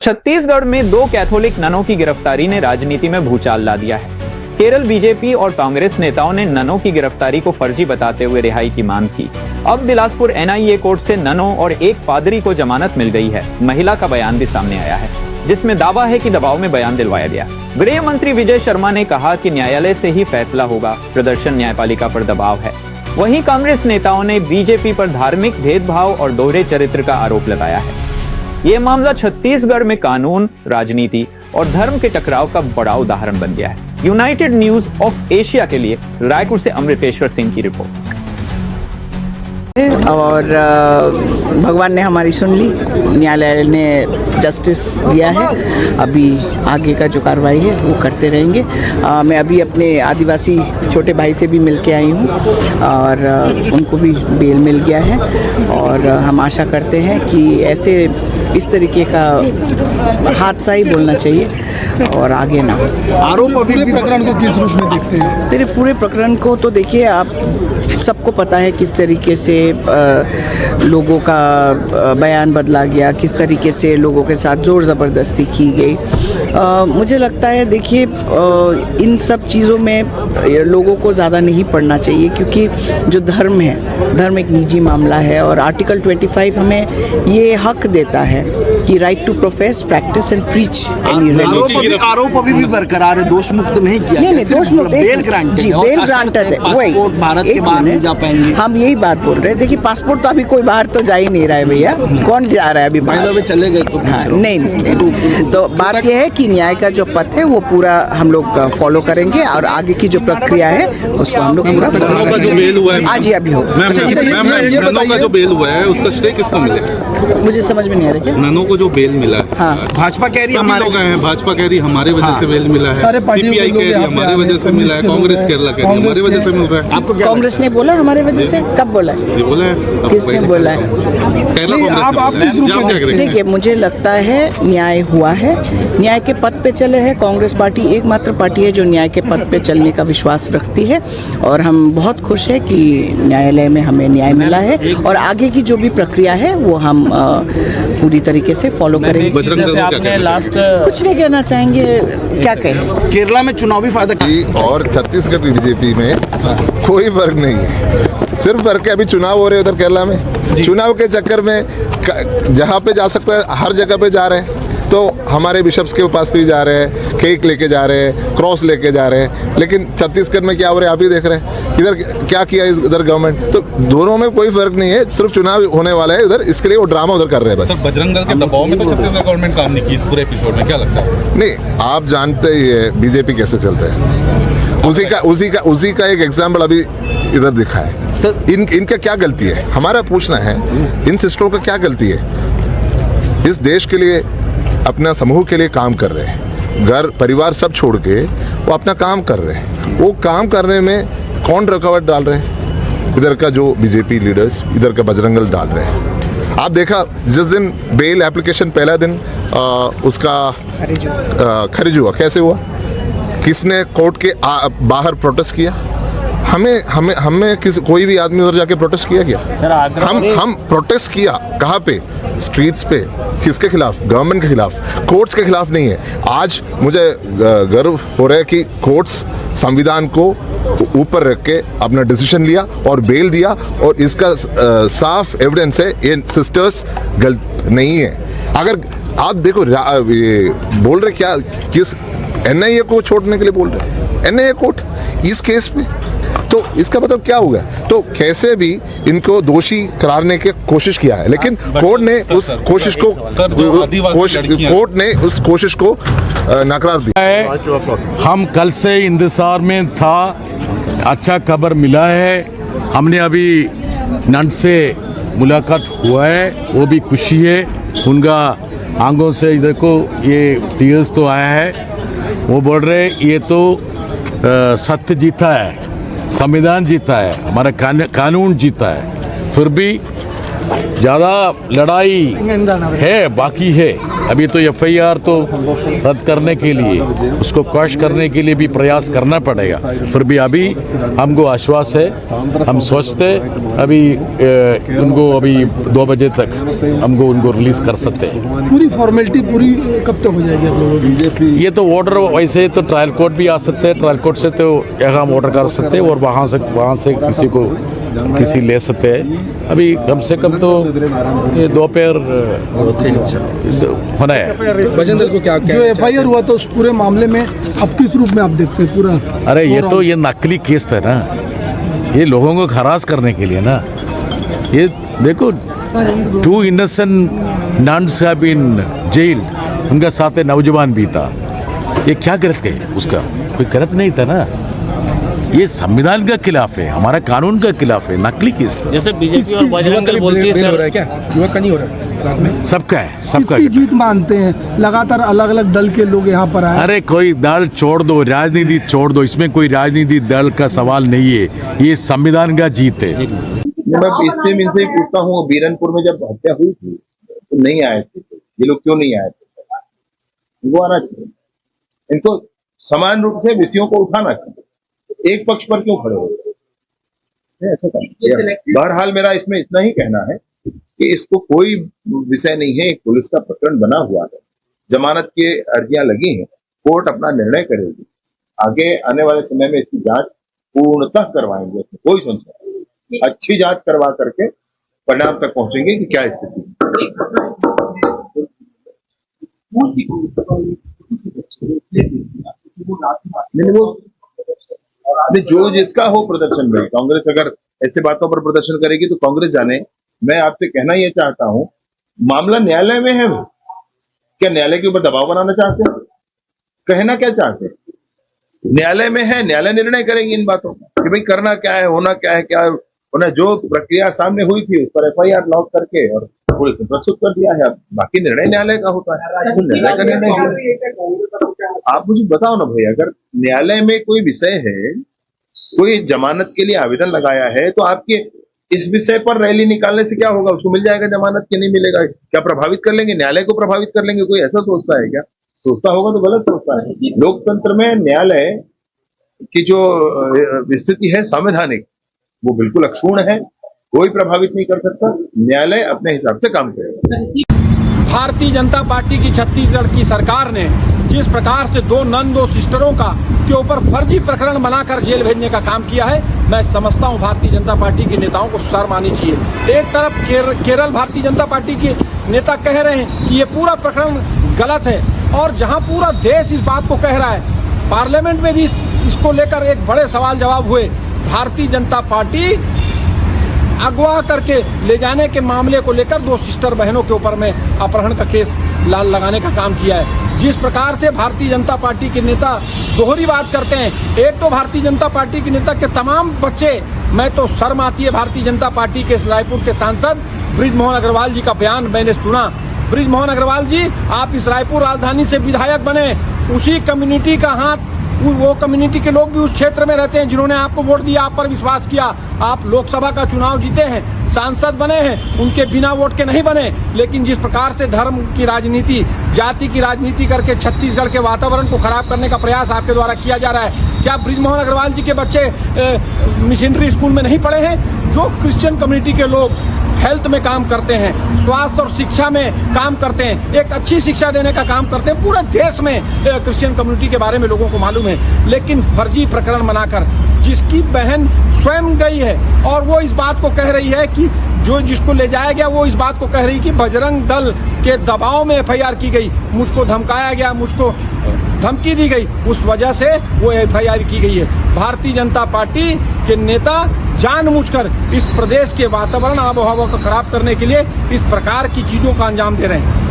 छत्तीसगढ़ में 2 कैथोलिक ननों की गिरफ्तारी ने राजनीति में भूचाल ला दिया है। केरल बीजेपी और कांग्रेस नेताओं ने ननों की गिरफ्तारी को फर्जी बताते हुए रिहाई की मांग की। अब बिलासपुर एनआईए कोर्ट से ननों और एक पादरी को जमानत मिल गई है। महिला का बयान भी सामने आया है, जिसमें दावा है कि दबाव में बयान दिलवाया गया। गृह मंत्री विजय शर्मा ने कहा कि न्यायालय से ही फैसला होगा, प्रदर्शन न्यायपालिका पर दबाव है। वहीं कांग्रेस नेताओं ने बीजेपी पर धार्मिक भेदभाव और दोहरे चरित्र का आरोप लगाया है। ये मामला छत्तीसगढ़ में कानून, राजनीति और धर्म के टकराव का बड़ा उदाहरण बन गया है। यूनाइटेड न्यूज ऑफ एशिया के लिए रायपुर से अमृतेश्वर सिंह की रिपोर्ट। और भगवान ने हमारी सुन ली, न्यायालय ने जस्टिस दिया है। अभी आगे का जो कार्रवाई है वो करते रहेंगे। मैं अभी अपने आदिवासी छोटे भाई से भी मिल के आई हूँ और उनको भी बेल मिल गया है और हम आशा करते हैं कि ऐसे इस तरीके का हादसा ही बोलना चाहिए और आगे ना हो। आरोप अभी प्रकरण को किस रूप में देखते हैं? मेरे पूरे प्रकरण को तो देखिए, आप सबको पता है किस तरीके से लोगों का बयान बदला गया, किस तरीके से लोगों के साथ ज़ोर ज़बरदस्ती की गई। मुझे लगता है देखिए, इन सब चीज़ों में लोगों को ज़्यादा नहीं पढ़ना चाहिए, क्योंकि जो धर्म है, धर्म एक निजी मामला है और आर्टिकल 25 हमें ये हक देता है कि right to profess, practice and preach any religion. आरोप अभी भी बरकरार है, दोष मुक्त नहीं किया। नहीं, दोष मुक्त, बेल ग्रांट जी, बेल ग्रांटेड है। वही भारत के बाहर नहीं जा पाएंगे। हम यही बात बोल रहे हैं। देखिए, पासपोर्ट तो अभी कोई बाहर तो जा ही नहीं रहा है भैया, कौन जा रहा है अभी बाहर? चले गए तो हाँ, नहीं। तो बात यह है कि न्याय का जो पथ है वो पूरा हम लोग फॉलो करेंगे और आगे की जो प्रक्रिया है उसको हम लोग पूरा आज ही अभी हो। ननों का जो बेल हुआ है उसका श्रेय किसको मिलेगा? मुझे समझ में नहीं आ रहा। ननों को जो बेल मिला है, हाँ, भाजपा कह रही है, हमारे लोग हैं, भाजपा कह रही है हमारे वजह से बेल मिला है, सीपीआई कह रही है हमारे वजह से मिला है, कांग्रेस केरला कह रही है हमारे वजह से मिल रहा है। आपको कांग्रेस ने बोला हमारे वजह से? कब बोला है? ये बोला है, किसने बोला है? देखिए, मुझे लगता है न्याय हुआ है, न्याय के पथ पे चले हैं। कांग्रेस पार्टी एकमात्र पार्टी है जो न्याय के पथ पे चलने का विश्वास रखती है और हम बहुत खुश है कि न्यायालय में हमें न्याय मिला है और आगे की जो भी प्रक्रिया है वो हम पूरी तरीके से फॉलो करेंगे। आपने लास्ट कुछ नहीं कहना चाहेंगे, क्या कहें? केरला में चुनावी फायदा और छत्तीसगढ़ की बीजेपी में कोई फर्क नहीं है। सिर्फ फर्क है अभी चुनाव हो रहे हैं उधर केरला में, चुनाव के चक्कर में जहाँ पे जा सकता है हर जगह पे जा रहे हैं। तो हमारे बिशप्स के पास भी जा रहे हैं, केक लेके जा रहे हैं, क्रॉस लेके जा रहे हैं, लेकिन छत्तीसगढ़ में क्या हो रहा है आप ही देख रहे हैं। इधर क्या किया इधर गवर्नमेंट, तो दोनों में कोई फर्क नहीं है। सिर्फ चुनाव होने वाला है उधर, इसके लिए वो ड्रामा उधर कर रहे हैं बस। बजरंग दल के दबाव में तो छत्तीसगढ़ गवर्नमेंट काम नहीं की इस पूरे एपिसोड में, क्या लगता है? नहीं, आप जानते ही है बीजेपी कैसे चलते हैं। उसी का एक एग्जाम्पल अभी इधर दिखा है। इनका क्या गलती है, हमारा पूछना है, इन सिस्टरों का क्या गलती है? इस देश के लिए, अपना समूह के लिए काम कर रहे हैं, घर परिवार सब छोड़ के वो अपना काम कर रहे हैं। वो काम करने में कौन रुकावट डाल रहे हैं? इधर का जो बीजेपी लीडर्स, इधर का बजरंग दल डाल रहे हैं। आप देखा जिस दिन बेल एप्लीकेशन पहला दिन उसका खारिज हुआ, कैसे हुआ? किसने कोर्ट के बाहर प्रोटेस्ट किया? हमें कोई भी आदमी उधर जाके प्रोटेस्ट किया क्या? हम प्रोटेस्ट किया कहाँ पे? स्ट्रीट्स पे। किसके खिलाफ? गवर्नमेंट के खिलाफ, कोर्ट्स के खिलाफ नहीं है। आज मुझे गर्व हो रहा है कि कोर्ट्स संविधान को ऊपर रख के अपना डिसीजन लिया और बेल दिया और इसका साफ एविडेंस है ये सिस्टर्स गलत नहीं है। अगर आप देखो बोल रहे क्या, किस एनआईए को छोड़ने के लिए बोल रहे? एनआईए कोर्ट इस केस में, तो इसका मतलब क्या होगा? तो कैसे भी इनको दोषी करारने की कोशिश किया है, लेकिन कोर्ट ने उस कोशिश को नकार दिया। हम कल से इंतजार में था, अच्छा खबर मिला है। हमने अभी नन से मुलाकात हुआ है, वो भी खुशी है उनका आंखों से। देखो ये टीयर्स तो आया है। वो बोल रहे ये तो सत्य जीता है, संविधान जीता है, हमारा कानून जीता है। फिर भी ज़्यादा लड़ाई है, बाकी है। अभी तो FIR तो रद्द करने के लिए, उसको क्वैश करने के लिए भी प्रयास करना पड़ेगा। फिर भी अभी हमको आश्वास है, हम सोचते अभी उनको अभी 2 बजे तक हमको उनको रिलीज कर सकते हैं। पूरी फॉर्मेलिटी पूरी कब तक हो जाएगी आप लोगों की? ये तो ऑर्डर वैसे तो ट्रायल कोर्ट भी आ सकते हैं, ट्रायल कोर्ट से तो हम ऑर्डर कर सकते हैं और वहाँ से किसी ले सकते हैं। अभी कम से कम तो ये दोपहर होना है। बजरंग दल को क्या जो FIR हुआ था उस पूरे मामले में अब किस रूप में आप देखते हैं पूरा? अरे ये नकली केस था ना, ये लोगों को हरास करने के लिए ना। ये देखो 2 innocent nuns have been jailed, उनका साथ नौजवान भी था। ये क्या गलत है उसका? कोई गलत नहीं था ना। ये संविधान का खिलाफ है, हमारा कानून का खिलाफ है, नकली केस था। जैसे बीजेपी और बजरंग दल बोलती है हो रहा है क्या? युवक का नहीं हो रहा है साथ में? सबका है, सबका। किसकी जीत मानते हैं? लगातार अलग अलग दल के लोग यहाँ पर आए। अरे कोई दल छोड़ दो, राजनीति छोड़ दो, इसमें कोई राजनीति दल का सवाल नहीं है, ये संविधान का जीत है। मैं इससे इनसे पूछता हूँ, बीरनपुर में जब हत्या हुई थी तो नहीं आए थे, ये लोग क्यों नहीं आए थे? वो आना चाहिए, इनको समान रूप से विषयों को उठाना चाहिए, एक पक्ष पर क्यों खड़े होते? ऐसा करना। बहरहाल मेरा इसमें इतना ही कहना है कि इसको कोई विषय नहीं है, एक पुलिस का प्रकरण बना हुआ है, जमानत की अर्जियां लगी हैं, कोर्ट अपना निर्णय करेगी, आगे आने वाले समय में इसकी जांच पूर्णतः करवाएंगे, कोई संशय नहीं। अच्छी जांच करवा करके परिणाम तक पहुंचेंगे कि क्या स्थिति है। जो जिसका हो प्रदर्शन में, कांग्रेस अगर ऐसे बातों पर प्रदर्शन करेगी तो कांग्रेस जाने। मैं आपसे कहना ये चाहता हूं, मामला न्यायालय में है, क्या न्यायालय के ऊपर दबाव बनाना चाहते हैं? कहना क्या चाहते हैं? न्यायालय में है, न्यायालय निर्णय करेगी इन बातों का कि भाई करना क्या है, होना क्या है, क्या होना। जो प्रक्रिया सामने हुई थी उस पर FIR लॉक करके और पुलिस ने प्रस्तुत कर दिया है, बाकी निर्णय न्यायालय का होता है, तो न्यायालय का निर्णय। आप मुझे बताओ ना भाई, अगर न्यायालय में कोई विषय है, कोई जमानत के लिए आवेदन लगाया है, तो आपके इस विषय पर रैली निकालने से क्या होगा? उसको मिल जाएगा जमानत कि नहीं मिलेगा? क्या प्रभावित कर लेंगे? न्यायालय को प्रभावित कर लेंगे? कोई ऐसा सोचता है क्या? सोचता होगा तो गलत सोचता है। लोकतंत्र में न्यायालय की जो स्थिति है संवैधानिक, वो बिल्कुल अक्षुण्ण है, कोई प्रभावित नहीं कर सकता। न्यायालय अपने हिसाब से काम करेगा। भारतीय जनता पार्टी की छत्तीसगढ़ की सरकार ने जिस प्रकार से 2 नन 2 सिस्टरों के ऊपर फर्जी प्रकरण बनाकर जेल भेजने का काम किया है, मैं समझता हूं भारतीय जनता पार्टी के नेताओं को शर्म आनी चाहिए। एक तरफ केरल भारतीय जनता पार्टी के नेता कह रहे हैं कि ये पूरा प्रकरण गलत है, और जहां पूरा देश इस बात को कह रहा है, पार्लियामेंट में भी इसको लेकर एक बड़े सवाल जवाब हुए। भारतीय जनता पार्टी अगवा करके ले जाने के मामले को लेकर 2 सिस्टर बहनों के ऊपर में अपहरण का केस लगाने का काम किया है। जिस प्रकार से भारतीय जनता पार्टी के नेता दोहरी बात करते हैं, एक तो भारतीय जनता पार्टी के नेता के तमाम बच्चे, मैं तो शर्म आती है भारतीय जनता पार्टी के रायपुर के सांसद बृजमोहन अग्रवाल जी का बयान मैंने सुना। बृजमोहन अग्रवाल जी, आप इस रायपुर राजधानी से विधायक बने, उसी कम्युनिटी का हाथ, वो कम्युनिटी के लोग भी उस क्षेत्र में रहते हैं जिन्होंने आपको वोट दिया, आप पर विश्वास किया, आप लोकसभा का चुनाव जीते हैं, सांसद बने हैं, उनके बिना वोट के नहीं बने। लेकिन जिस प्रकार से धर्म की राजनीति, जाति की राजनीति करके छत्तीसगढ़ के वातावरण को खराब करने का प्रयास आपके द्वारा किया जा रहा है। क्या बृजमोहन अग्रवाल जी के बच्चे मिशनरी स्कूल में नहीं पढ़े हैं? जो क्रिश्चियन कम्युनिटी के लोग हेल्थ में काम करते हैं, स्वास्थ्य और शिक्षा में काम करते हैं, एक अच्छी शिक्षा देने का काम करते हैं, पूरे देश में क्रिश्चियन कम्युनिटी के बारे में लोगों को मालूम है। लेकिन फर्जी प्रकरण बनाकर जिसकी बहन स्वयं गई है और वो इस बात को कह रही है कि जो जिसको ले जाया गया वो इस बात को कह रही कि बजरंग दल के दबाव में FIR की गई, मुझको धमकाया गया, मुझको धमकी दी गई, उस वजह से वो FIR की गई है। भारतीय जनता पार्टी के नेता जानबूझकर इस प्रदेश के वातावरण आबो हवा को खराब करने के लिए इस प्रकार की चीजों का अंजाम दे रहे हैं।